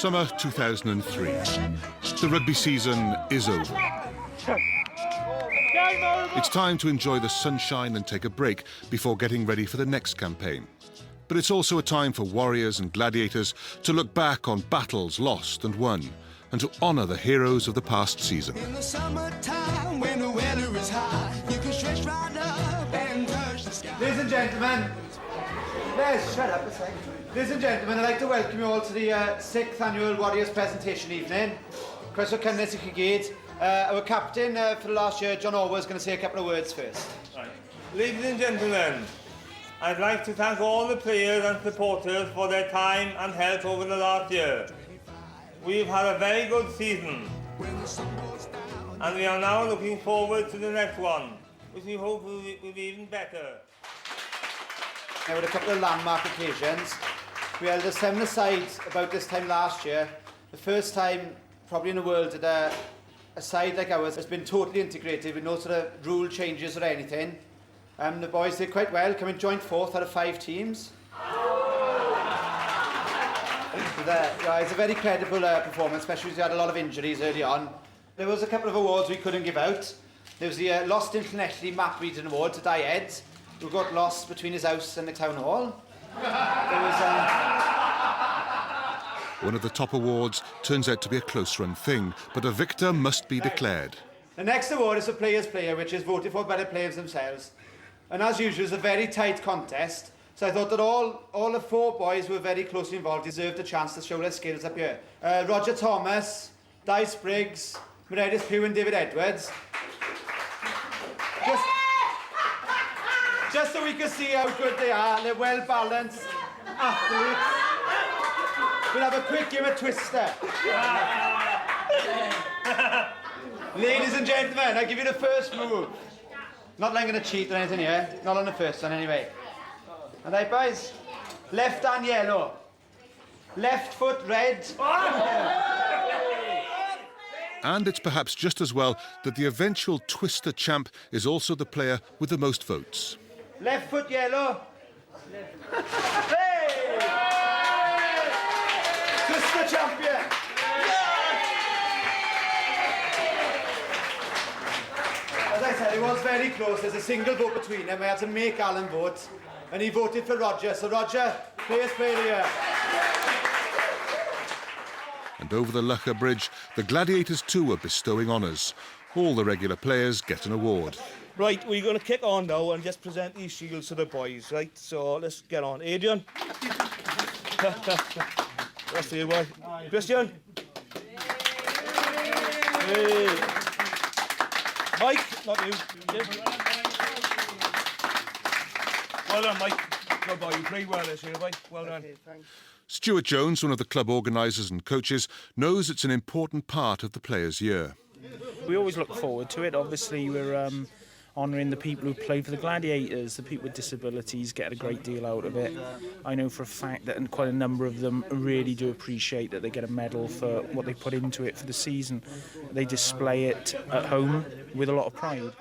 Summer 2003. The rugby season is over. It's time to enjoy the sunshine and take a break before getting ready for the next campaign. But it's also a time for Warriors and Gladiators to look back on battles lost and won, and to honour the heroes of the past season. In the summertime, when the weather is high, you can stretch right up and touch the sky. Ladies and gentlemen, shut up a second. Ladies and gentlemen, I'd like to welcome you all to the 6th annual Warriors presentation evening. Croeso cynnes I chi gyd. Our captain for the last year, John Orwell, is going to say a couple of words first. Right. Ladies and gentlemen, I'd like to thank all the players and supporters for their time and help over the last year. We've had a very good season, and we are now looking forward to the next one, which we hope will be even better. There were a couple of landmark occasions. We held a seven-a-side about this time last year. The first time, probably in the world, that a side like ours has been totally integrated with no sort of rule changes or anything. The boys did quite well, coming joint fourth out of 5 teams. It's a very credible performance, especially as we had a lot of injuries early on. There was a couple of awards we couldn't give out. There was the Lost in Llanelli Map Reading Award to Dai Ed, who got lost between his house and the town hall. There was One of the top awards turns out to be a close-run thing, but a victor must be declared. The next award is the Players' Player, which is voted for by the players themselves. And as usual, it's a very tight contest. So I thought that all the 4 boys who were very closely involved deserved a chance to show their skills up here. Roger Thomas, Dai Spriggs, Meredith Pugh and David Edwards. Just so we can see how good they are, they're well-balanced athletes. We'll have a quick game of Twister. Ladies and gentlemen, I'll give you the first move. Not like I'm going to cheat or anything here. Not on the first one, anyway. All right, boys? Left hand yellow. Left foot red. And it's perhaps just as well that the eventual Twister champ is also the player with the most votes. Left foot yellow. Hey! Twister champion. As I said, it was very close. There's a single vote between them. I had to make Alan vote, and he voted for Roger. So Roger, Players' Player of the Year. And over the Lougher Bridge, the Gladiators too are bestowing honours. All the regular players get an award. Right, we're going to kick on now and just present these shields to the boys, right? So let's get on. Adrian. That's for you, boy. Christian. Hey. Mike, not you. Well done, Mike. Good boy, you played well this year, boy. Well done. Okay, thanks. Stuart Jones, one of the club organisers and coaches, knows it's an important part of the players' year. We always look forward to it. Obviously, we're honouring the people who play for the Gladiators. The people with disabilities get a great deal out of it. I know for a fact that quite a number of them really do appreciate that they get a medal for what they put into it for the season. They display it at home with a lot of pride.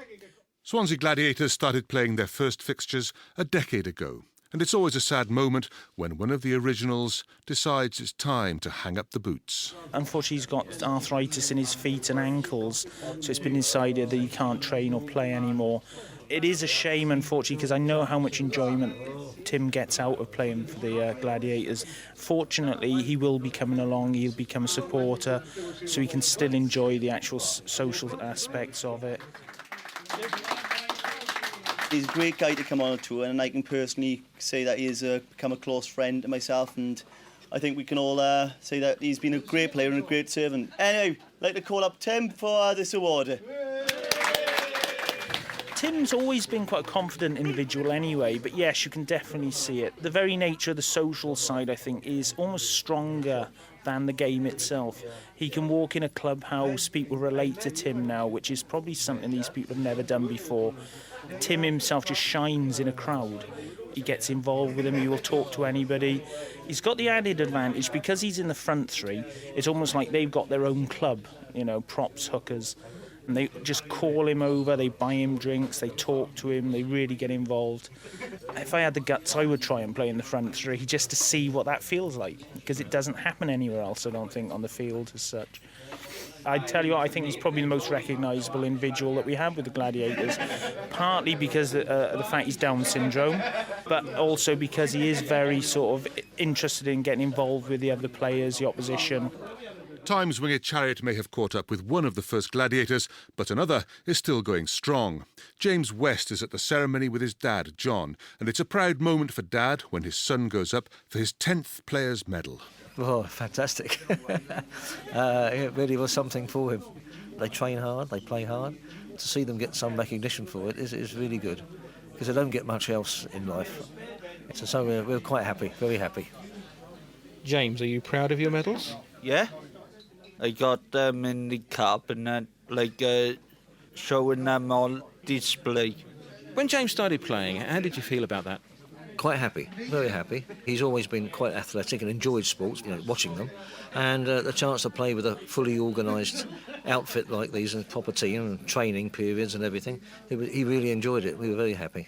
Swansea Gladiators started playing their first fixtures a decade ago. And it's always a sad moment when one of the originals decides it's time to hang up the boots. Unfortunately, he's got arthritis in his feet and ankles, so it's been decided that he can't train or play anymore. It is a shame, unfortunately, because I know how much enjoyment Tim gets out of playing for the Gladiators. Fortunately, he will be coming along, he'll become a supporter, so he can still enjoy the actual social aspects of it. He's a great guy to come on a tour, and I can personally say that he has become a close friend to myself, and I think we can all say that he's been a great player and a great servant. Anyway, I'd like to call up Tim for this award. Tim's always been quite a confident individual anyway, but yes, you can definitely see it. The very nature of the social side, I think, is almost stronger than the game itself. He can walk in a clubhouse, people relate to Tim now, which is probably something these people have never done before. Tim himself just shines in a crowd. He gets involved with them, he will talk to anybody. He's got the added advantage, because he's in the front three, it's almost like they've got their own club, you know, props, hookers. And they just call him over, they buy him drinks, they talk to him, they really get involved. If I had the guts, I would try and play in the front three just to see what that feels like, because it doesn't happen anywhere else, I don't think, on the field as such. I tell you what, I think he's probably the most recognisable individual that we have with the Gladiators, partly because of the fact he's Down syndrome, but also because he is very sort of interested in getting involved with the other players, the opposition. Times Winged Chariot may have caught up with one of the first Gladiators, but another is still going strong. James West is at the ceremony with his dad, John, and it's a proud moment for Dad when his son goes up for his 10th Players' Medal. Oh, fantastic. It really was something for him. They train hard, they play hard. To see them get some recognition for it is really good, because they don't get much else in life. So we're quite happy, very happy. James, are you proud of your medals? Yeah. I got them in the cup and showing them on display. When James started playing, how did you feel about that? Quite happy, very happy. He's always been quite athletic and enjoyed sports, watching them. And the chance to play with a fully organised outfit like these and proper team and training periods and everything, he really enjoyed it. We were very happy.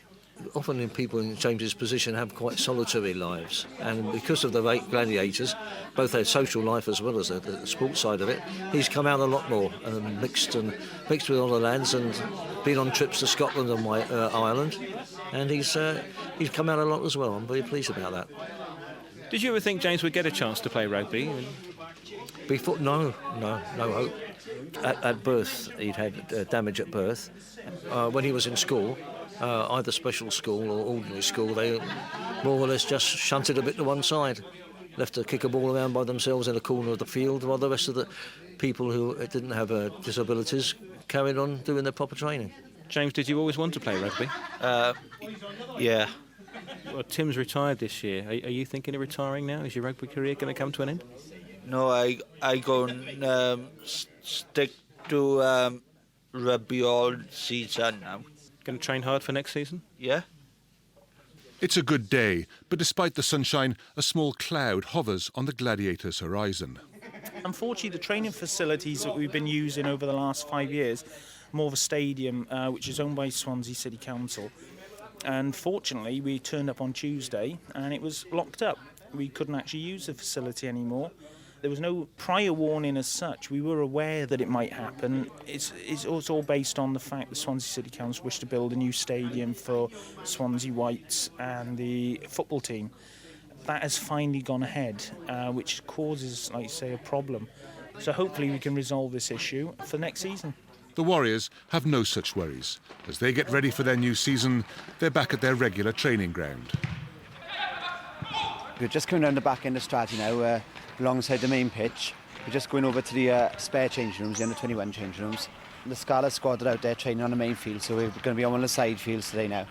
Often people in James's position have quite solitary lives, and because of the Gladiators, both their social life as well as the sports side of it, he's come out a lot more and mixed with all the lads and been on trips to Scotland and Ireland, and he's come out a lot as well. I'm very pleased about that. Did you ever think James would get a chance to play rugby? Before, no hope. At birth, he'd had damage at birth. When he was in school, either special school or ordinary school, they more or less just shunted a bit to one side, left to kick a ball around by themselves in a corner of the field, while the rest of the people who didn't have disabilities carried on doing their proper training. James, did you always want to play rugby? Yeah. Well, Tim's retired this year. Are you thinking of retiring now? Is your rugby career going to come to an end? No, I go and stick to rugby all season now. Going to train hard for next season? Yeah. It's a good day, but despite the sunshine, a small cloud hovers on the Gladiators' horizon. Unfortunately, the training facilities that we've been using over the last 5 years, more of a stadium, which is owned by Swansea City Council. And fortunately, we turned up on Tuesday and it was locked up. We couldn't actually use the facility anymore. There was no prior warning as such. We were aware that it might happen. It's all based on the fact that Swansea City Council wished to build a new stadium for Swansea Whites and the football team. That has finally gone ahead, which causes, like you say, a problem. So hopefully we can resolve this issue for next season. The Warriors have no such worries. As they get ready for their new season, they're back at their regular training ground. We're just coming down the back end of Stratty now, alongside the main pitch. We're just going over to the spare change rooms, the under-21 change rooms. The Scarlet squad are out there training on the main field, so we're going to be on one of the side fields today now.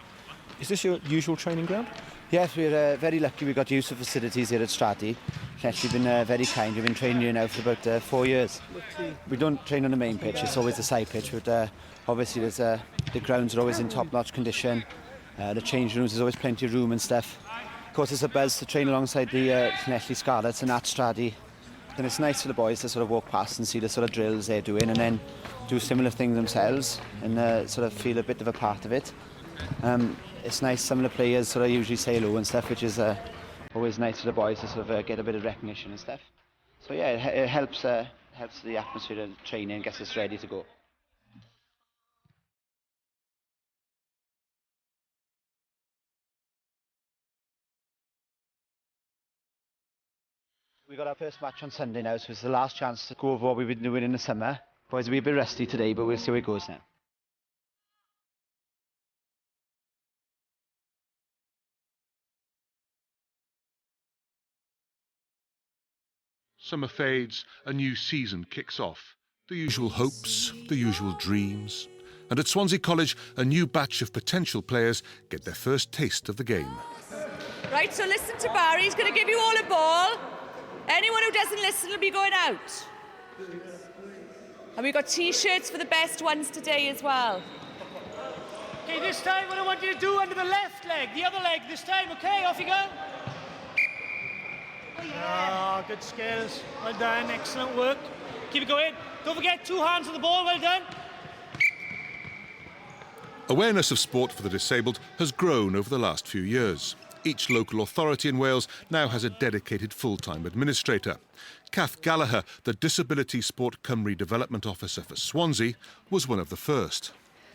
Is this your usual training ground? Yes, we're very lucky we got use of facilities here at Stratty. It's actually been very kind. We've been training here now for about 4 years. We don't train on the main pitch, it's always the side pitch, but obviously the grounds are always in top-notch condition. The change rooms, there's always plenty of room and stuff. Of course, it's a buzz to train alongside the Llanelli Scarlets and at Stratty. Then it's nice for the boys to sort of walk past and see the sort of drills they're doing and then do similar things themselves and sort of feel a bit of a part of it. It's nice, some of the players sort of usually say hello and stuff, which is always nice for the boys to sort of get a bit of recognition and stuff. So yeah, it helps the atmosphere of training and gets us ready to go. We got our first match on Sunday now, so it's the last chance to go over what we've been doing in the summer. Boys will be a bit rusty today, but we'll see how it goes now. Summer fades, a new season kicks off. The usual hopes, the usual dreams. And at Swansea College, a new batch of potential players get their first taste of the game. Right, so listen to Barry. He's going to give you all a ball. Anyone who doesn't listen will be going out. And we've got T-shirts for the best ones today as well. Okay, this time what I want you to do under the left leg, the other leg this time, okay? Off you go. Oh, good skills. Well done, excellent work. Keep it going. Don't forget, 2 hands on the ball, well done. Awareness of sport for the disabled has grown over the last few years. Each local authority in Wales now has a dedicated full-time administrator. Kath Gallagher, the Disability Sport Cymru Development Officer for Swansea, was one of the first.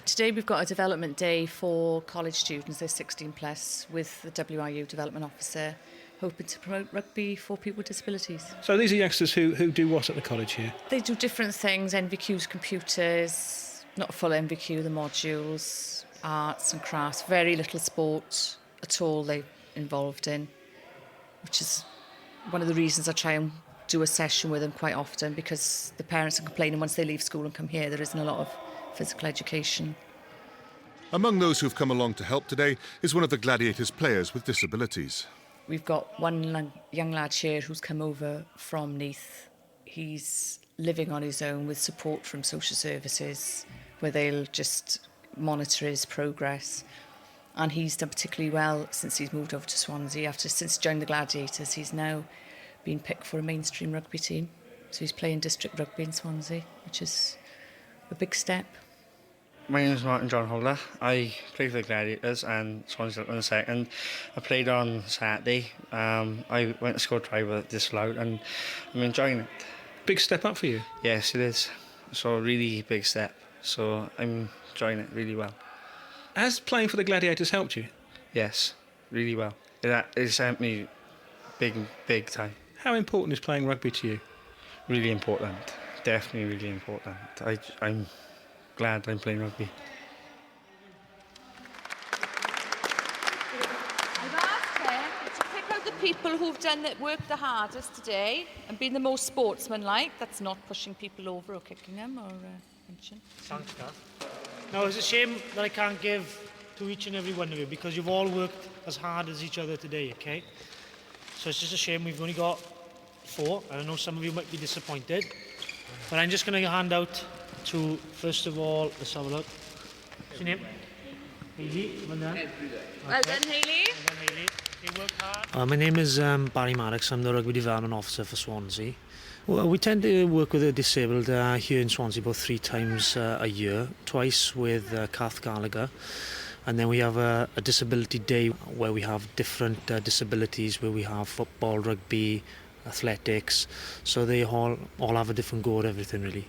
Today we've got a development day for college students, they're 16 plus, with the WIU Development Officer, hoping to promote rugby for people with disabilities. So these are youngsters who do what at the college here? They do different things, NVQs, computers, not full NVQ, the modules, arts and crafts, very little sport at all they're involved in, which is one of the reasons I try and do a session with them quite often, because the parents are complaining once they leave school and come here there isn't a lot of physical education. Among those who've come along to help today is one of the Gladiators players with disabilities. We've got one young lad here who's come over from Neath. He's living on his own with support from social services, where they'll just monitor his progress. And he's done particularly well since he's moved over to Swansea. Since joining the Gladiators, he's now been picked for a mainstream rugby team. So he's playing district rugby in Swansea, which is a big step. My name is Martin John Holder. I play for the Gladiators and Swansea in the second. I played on Saturday. I went to score try with disallowed and I'm enjoying it. Big step up for you? Yes, it is. So a really big step. So I'm enjoying it really well. Has playing for the Gladiators helped you? Yes, really well. It's helped me big time. How important is playing rugby to you? Really important. Definitely really important. I'm glad I'm playing rugby. I've asked them to pick out the people who've worked the hardest today and been the most sportsmanlike. That's not pushing people over or kicking them or punching. Thanks, Kath. No, it's a shame that I can't give to each and every one of you, because you've all worked as hard as each other today, okay? So it's just a shame we've only got 4. I know some of you might be disappointed, but I'm just going to hand out to, first of all, let's have a look. What's your name? Hayley, well done. Well done, Hayley. Well done, Hayley. You work hard. My name is Barry Maddox. I'm the Rugby Development Officer for Swansea. Well, we tend to work with the disabled here in Swansea about 3 times a year, twice with Kath Gallagher. And then we have a disability day where we have different disabilities, where we have football, rugby, athletics. So they all have a different go at everything, really.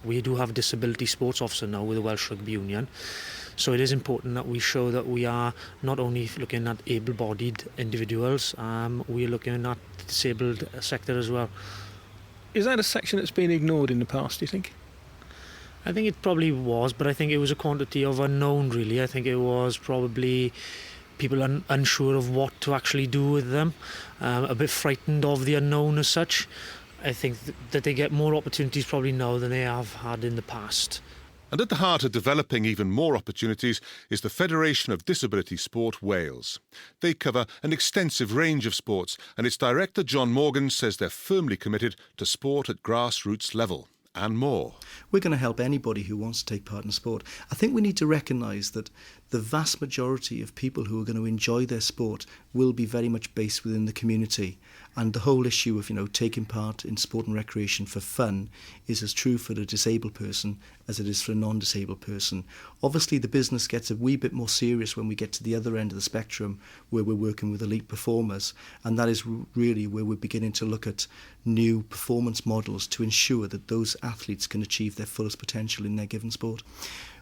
We do have a disability sports officer now with the Welsh Rugby Union. So it is important that we show that we are not only looking at able-bodied individuals, we're looking at the disabled sector as well. Is that a section that's been ignored in the past, do you think? I think it probably was, but I think it was a quantity of unknown, really. I think it was probably people unsure of what to actually do with them, a bit frightened of the unknown as such. I think that they get more opportunities probably now than they have had in the past. And at the heart of developing even more opportunities is the Federation of Disability Sport Wales. They cover an extensive range of sports, and its director John Morgan says they're firmly committed to sport at grassroots level and more. We're going to help anybody who wants to take part in sport. I think we need to recognise that the vast majority of people who are going to enjoy their sport will be very much based within the community. And the whole issue of, taking part in sport and recreation for fun is as true for a disabled person as it is for a non-disabled person. Obviously, the business gets a wee bit more serious when we get to the other end of the spectrum, where we're working with elite performers. And that is really where we're beginning to look at new performance models to ensure that those athletes can achieve their fullest potential in their given sport.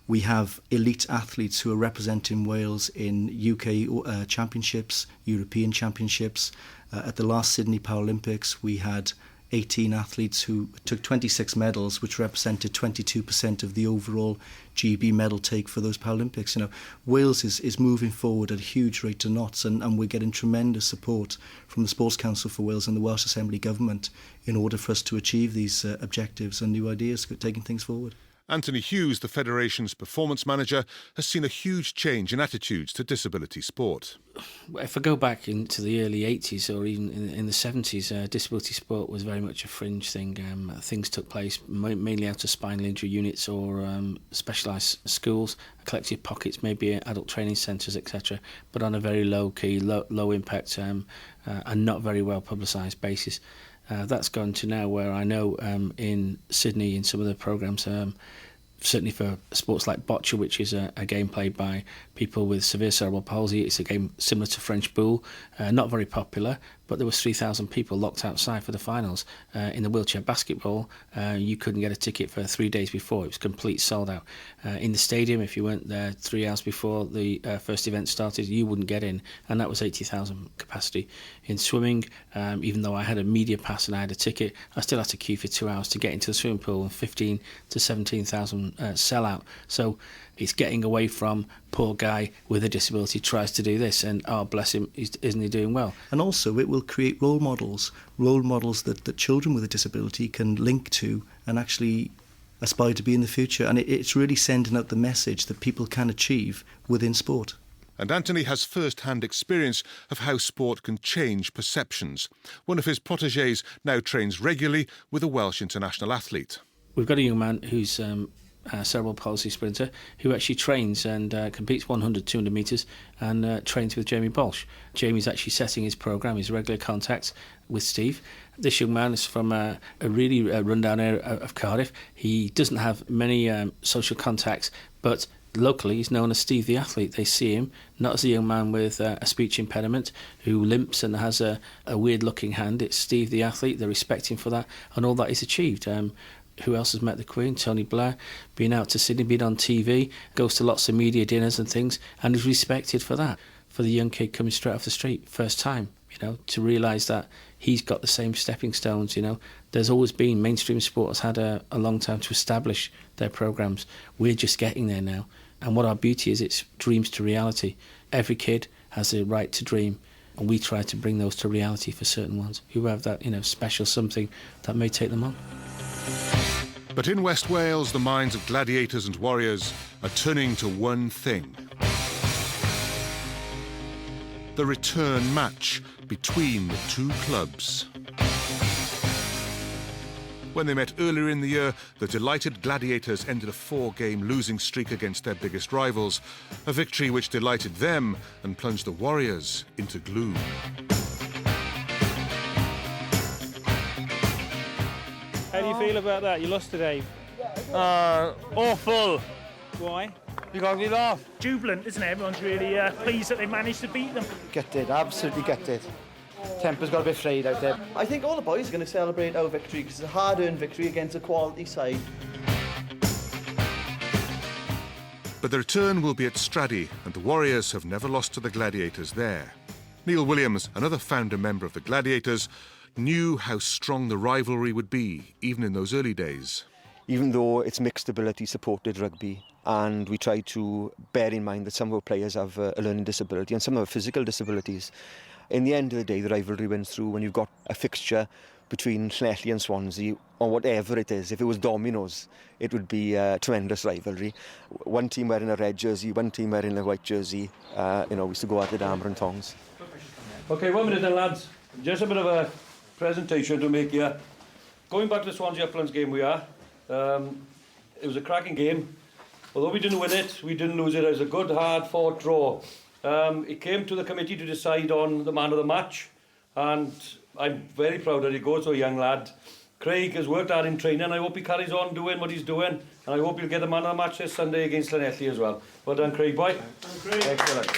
We have elite athletes who are representing Wales in UK championships, European championships. At the last Sydney Paralympics, we had 18 athletes who took 26 medals, which represented 22% of the overall GB medal take for those Paralympics. Wales is moving forward at a huge rate of knots, and we're getting tremendous support from the Sports Council for Wales and the Welsh Assembly Government in order for us to achieve these objectives and new ideas, taking things forward. Anthony Hughes, the Federation's performance manager, has seen a huge change in attitudes to disability sport. If I go back into the early 80s or even in the 70s, disability sport was very much a fringe thing. Things took place mainly out of spinal injury units or specialised schools, collective pockets, maybe adult training centres, etc., but on a very low-key, low impact and not very well publicised basis. That's gone to now where I know in Sydney, in some of the programmes, certainly for sports like bocce, which is a game played by people with severe cerebral palsy. It's a game similar to French boule, not very popular, but there was 3,000 people locked outside for the finals. In the wheelchair basketball, you couldn't get a ticket for 3 days before. It was complete sold out. In the stadium, if you weren't there 3 hours before the first event started, you wouldn't get in, and that was 80,000 capacity. In swimming, even though I had a media pass and I had a ticket, I still had to queue for 2 hours to get into the swimming pool, and 15 to 17,000 sellout. So it's getting away from poor guy with a disability tries to do this, and bless him, isn't he doing well? And also it will create role models that children with a disability can link to and actually aspire to be in the future. And it's really sending out the message that people can achieve within sport. And Anthony has first-hand experience of how sport can change perceptions. One of his protégés now trains regularly with a Welsh international athlete. We've got a young man who's a cerebral palsy sprinter who actually trains and competes 100, 200 metres and trains with Jamie Bolsh. Jamie's actually setting his programme, his regular contacts with Steve. This young man is from a really rundown area of Cardiff. He doesn't have many social contacts, but locally he's known as Steve the athlete. They see him not as a young man with a speech impediment who limps and has a weird looking hand. It's Steve the athlete. They respect him for that, and all that is achieved. Who else has met the Queen? Tony Blair, been out to Sydney, been on TV, goes to lots of media dinners and things, and is respected for that. For the young kid coming straight off the street, first time, to realise that he's got the same stepping stones, There's always been, mainstream sport has had a long time to establish their programmes. We're just getting there now. And what our beauty is, it's dreams to reality. Every kid has the right to dream, and we try to bring those to reality for certain ones who have that, special something that may take them on. But in West Wales, the minds of gladiators and warriors are turning to one thing: the return match between the two clubs. When they met earlier in the year, the delighted Gladiators ended a 4-game losing streak against their biggest rivals, a victory which delighted them and plunged the Warriors into gloom. How do you feel about that? You lost today. Awful. Why? Because we lost. Jubilant, isn't it? Everyone's really pleased that they managed to beat them. Gutted, absolutely gutted. Temper's got a bit frayed out there. I think all the boys are going to celebrate our victory because it's a hard-earned victory against a quality side. But the return will be at Stradey, and the Warriors have never lost to the Gladiators there. Neil Williams, another founder member of the Gladiators, knew how strong the rivalry would be, even in those early days. Even though it's mixed ability supported rugby, and we try to bear in mind that some of our players have a learning disability and some have physical disabilities, in the end of the day, the rivalry wins through when you've got a fixture between Llanelli and Swansea, or whatever it is. If it was dominoes, it would be a tremendous rivalry. One team wearing a red jersey, one team wearing a white jersey. We used to go at it hammer and tongs. OK, 1 minute then, lads. Just a bit of a presentation to make here. Going back to the Swansea Uplands game we are, it was a cracking game. Although we didn't win it, we didn't lose it. It was a good, hard-fought draw. It came to the committee to decide on the man of the match, and I'm very proud that he goes to a young lad. Craig has worked hard in training. I hope he carries on doing what he's doing, and I hope he'll get the man of the match this Sunday against Llanelli as well. Well done, Craig, boy. Excellent.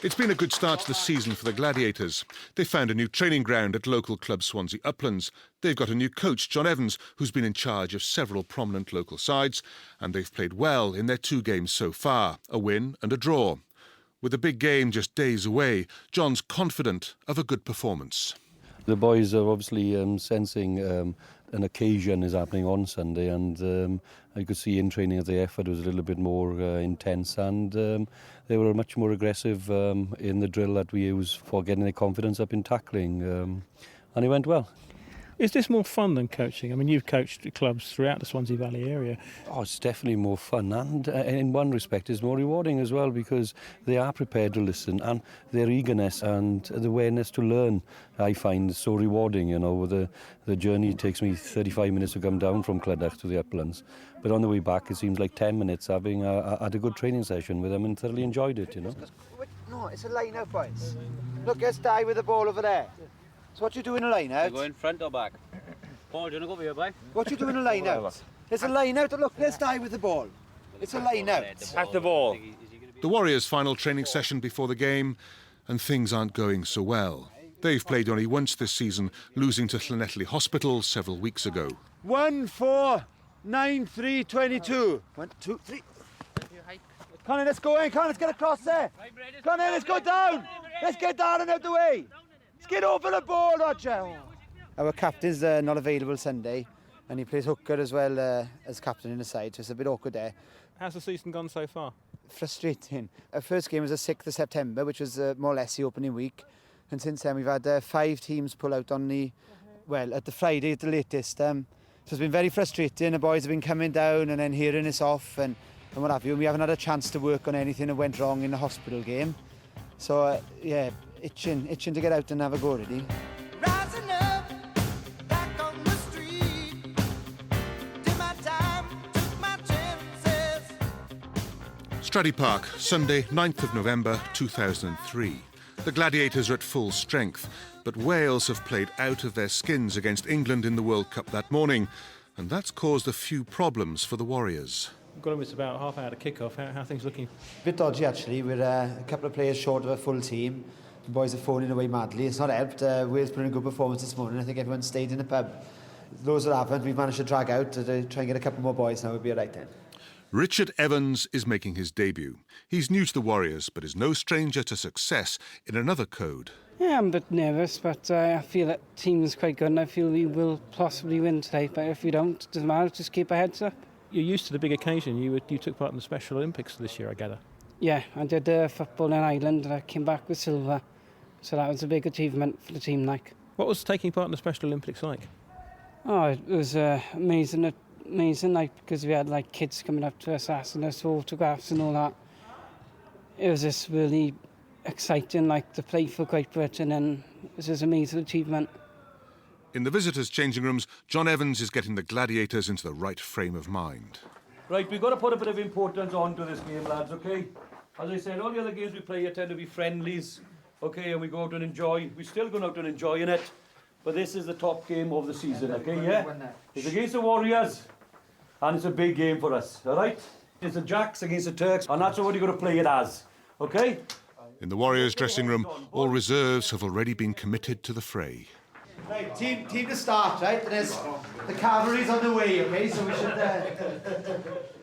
It's been a good start to the season for the Gladiators. They found a new training ground at local club Swansea Uplands. They've got a new coach, John Evans, who's been in charge of several prominent local sides, and they've played well in their 2 games so far, a win and a draw. With the big game just days away, John's confident of a good performance. The boys are obviously sensing an occasion is happening on Sunday, and I could see in training that the effort was a little bit more intense, and they were much more aggressive in the drill that we use for getting their confidence up in tackling, and it went well. Is this more fun than coaching? I mean, you've coached clubs throughout the Swansea Valley area. Oh, it's definitely more fun, and in one respect it's more rewarding as well, because they are prepared to listen, and their eagerness and the awareness to learn I find so rewarding. The journey takes me 35 minutes to come down from Clydach to the Uplands, but on the way back it seems like 10 minutes having had a good training session with them and thoroughly enjoyed it. No, it's a line out, boys. Look, let's die with the ball over there. So what you do in a line out? You go in front or back? Paul, do you want to go over here, boy? What you do in a line out? There's a line out. Look, there's Dai with the ball. It's a line out. At the ball. The Warriors' final training session before the game, and things aren't going so well. They've played only once this season, losing to Llanelli Hospital several weeks ago. 1, 4, 9, 3, 22. 1, 2, 3. Connor, let's go in. Connor, let's get across there. Connor, let's go down. Let's get down and out the way. Let's get over the ball, Roger. Our captain's not available Sunday, and he plays hooker as well as captain in the side, so it's a bit awkward there. How's the season gone so far? Frustrating. Our first game was the 6th of September, which was more or less the opening week. And since then, we've had 5 teams pull out on at the Friday at the latest. So it's been very frustrating. The boys have been coming down and then hearing us off and what have you. And we haven't had a chance to work on anything that went wrong in the hospital game. So, itching to get out and have a go, really. Rising up, back on the street. Did my time, took my chances. Stradey Park, Sunday, 9th of November 2003. The Gladiators are at full strength, but Wales have played out of their skins against England in the World Cup that morning, and that's caused a few problems for the Warriors. We've got almost about half hour to kick off. How are things looking? A bit dodgy, actually. We're a couple of players short of a full team. The boys are phoning away madly. It's not helped. Wales put in a good performance this morning. I think everyone stayed in the pub. Those that haven't, we've managed to drag out to try and get a couple more boys now. We'll be all right then. Richard Evans is making his debut. He's new to the Warriors, but is no stranger to success in another code. Yeah, I'm a bit nervous, but I feel that the team is quite good and I feel we will possibly win today. But if we don't, it doesn't matter, just keep our heads up. You're used to the big occasion. You took part in the Special Olympics this year, I gather. Yeah, I did football in Ireland and I came back with silver. So that was a big achievement for the team, like. What was taking part in the Special Olympics like? Oh, it was amazing night because we had like kids coming up to us asking us for autographs and all that. It was just really exciting, like to play for Great Britain, and it was just an amazing achievement. In the visitors' changing rooms, John Evans is getting the Gladiators into the right frame of mind. Right, we've got to put a bit of importance onto this game, lads, OK? As I said, all the other games we play here tend to be friendlies, OK, and we go out and enjoy. We're still going out and enjoying it, but this is the top game of the season, OK, yeah? It's against the Warriors, and it's a big game for us, all right? It's the Jacks against the Turks, and that's what you're going to play it as, OK? In the Warriors' dressing room, all reserves have already been committed to the fray. Right, team to start, right? There's the cavalry's on the way, okay? So we should,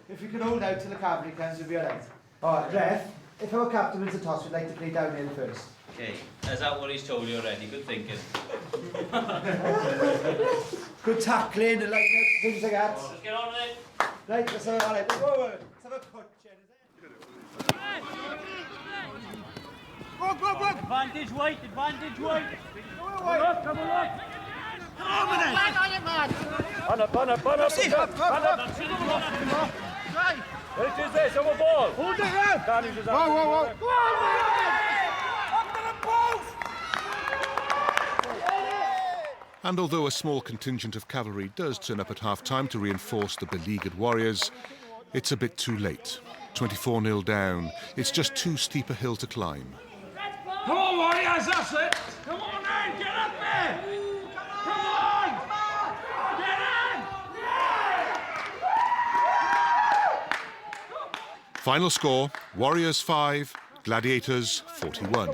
if we can hold out till the cavalry comes, we'll be all right. All right, ref, if our captain wins the toss, we'd like to play downhill first. Okay, is that what he's told you already? Good thinking. Good tackling, and like things like that. Let's get on with it. Right, let's have a cut, Jen, is it? Go. Advantage weight. Come on, come on. Back on it, man. Run up. See, Right. It is this, over ball. Hold it, man. Whoa. Go on, man. Up to the post. And although a small contingent of cavalry does turn up at half-time to reinforce the beleaguered Warriors, it's a bit too late. 24-0 down. It's just too steep a hill to climb. Come on, Warriors, that's it. Come on, man, get up there. Come on. Get in. Final score, Warriors 5, Gladiators 41.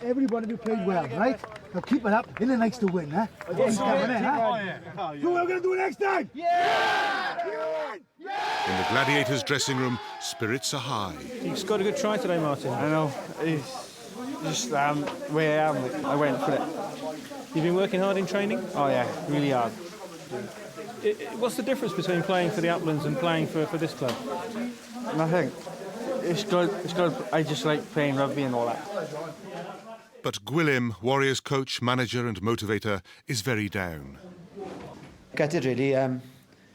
Everybody who played well, right? Now keep it up. Isn't it nice to win, huh? So what are we going to do next time? In the Gladiators' dressing room, spirits are high. You've got a good try today, Martin. I know. It's just where I am. I went for it. You've been working hard in training? Oh yeah, really hard. What's the difference between playing for the Uplands and playing for this club? Nothing. It's good. I just like playing rugby and all that. But Gwilym, Warriors coach, manager and motivator, is very down. Gutted, really.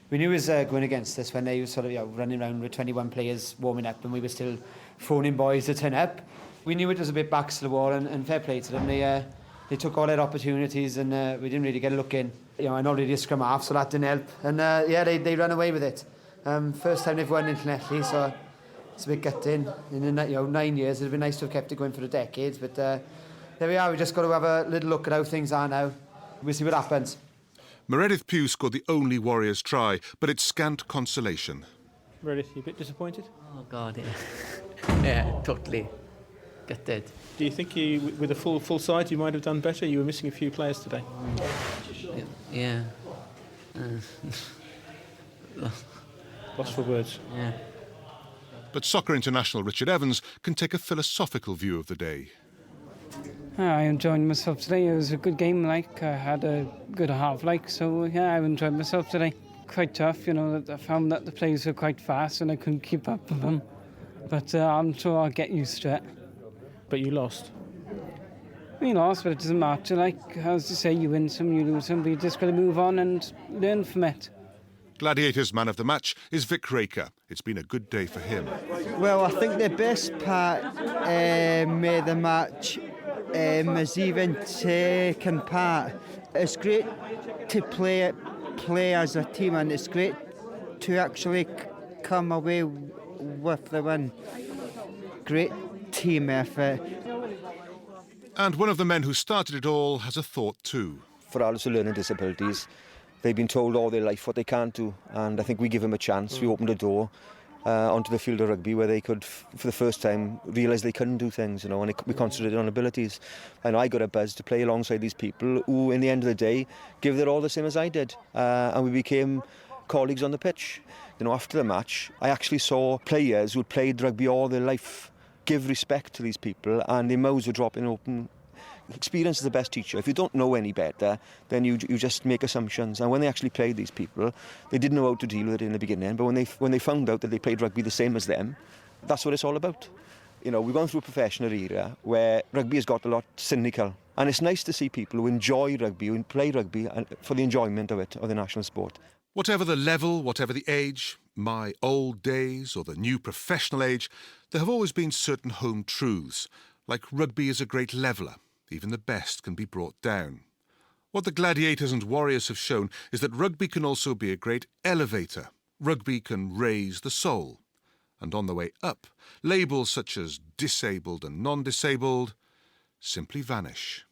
We knew he was going against us when they were sort of running around with 21 players warming up and we were still phoning boys to turn up. We knew it was a bit backs to the wall and fair play to them. They took all their opportunities and we didn't really get a look in. I know they did scrum half, so that didn't help. And they ran away with it. First time they've won in Llanelli, so It's a bit gutting. In the 9 years, it'd been nice to have kept it going for a decade, but there we are. We just got to have a little look at how things are now. We'll see what happens. Meredith Pugh scored the only Warriors try, but it's scant consolation. Meredith, you a bit disappointed? Oh, God, yeah. Yeah, totally. Gutted. Do you think you, with a full side, you might have done better? You were missing a few players today. Yeah. Lost for words. Yeah. But soccer international Richard Evans can take a philosophical view of the day. I enjoyed myself today. It was a good game, like. I had a good half, like. So, yeah, I enjoyed myself today. Quite tough, you know. I found that the players were quite fast and I couldn't keep up with them. But I'm sure I'll get used to it. But you lost? We lost, but it doesn't matter. Like, as you say, you win some, you lose some. But you just got to move on and learn from it. Gladiators' man of the match is Vic Raker. It's been a good day for him. Well, I think the best part of the match is even taking part. It's great to play as a team, and it's great to actually come away with the win. Great team effort. And one of the men who started it all has a thought too. For adults with learning disabilities, they've been told all their life what they can't do, and I think we give them a chance. We opened a door onto the field of rugby where they could, for the first time, realise they couldn't do things, and we concentrated on abilities. And I got a buzz to play alongside these people who, in the end of the day, give their all the same as I did, and we became colleagues on the pitch. After the match, I actually saw players who'd played rugby all their life give respect to these people, and their mouths were dropping open. Experience is the best teacher. If you don't know any better, then you just make assumptions. And when they actually played these people, they didn't know how to deal with it in the beginning. But when they found out that they played rugby the same as them, that's what it's all about. We've gone through a professional era where rugby has got a lot cynical. And it's nice to see people who enjoy rugby, who play rugby for the enjoyment of it, of the national sport. Whatever the level, whatever the age, my old days or the new professional age, there have always been certain home truths, like rugby is a great leveller. Even the best can be brought down. What the Gladiators and Warriors have shown is that rugby can also be a great elevator. Rugby can raise the soul. And on the way up, labels such as disabled and non-disabled simply vanish.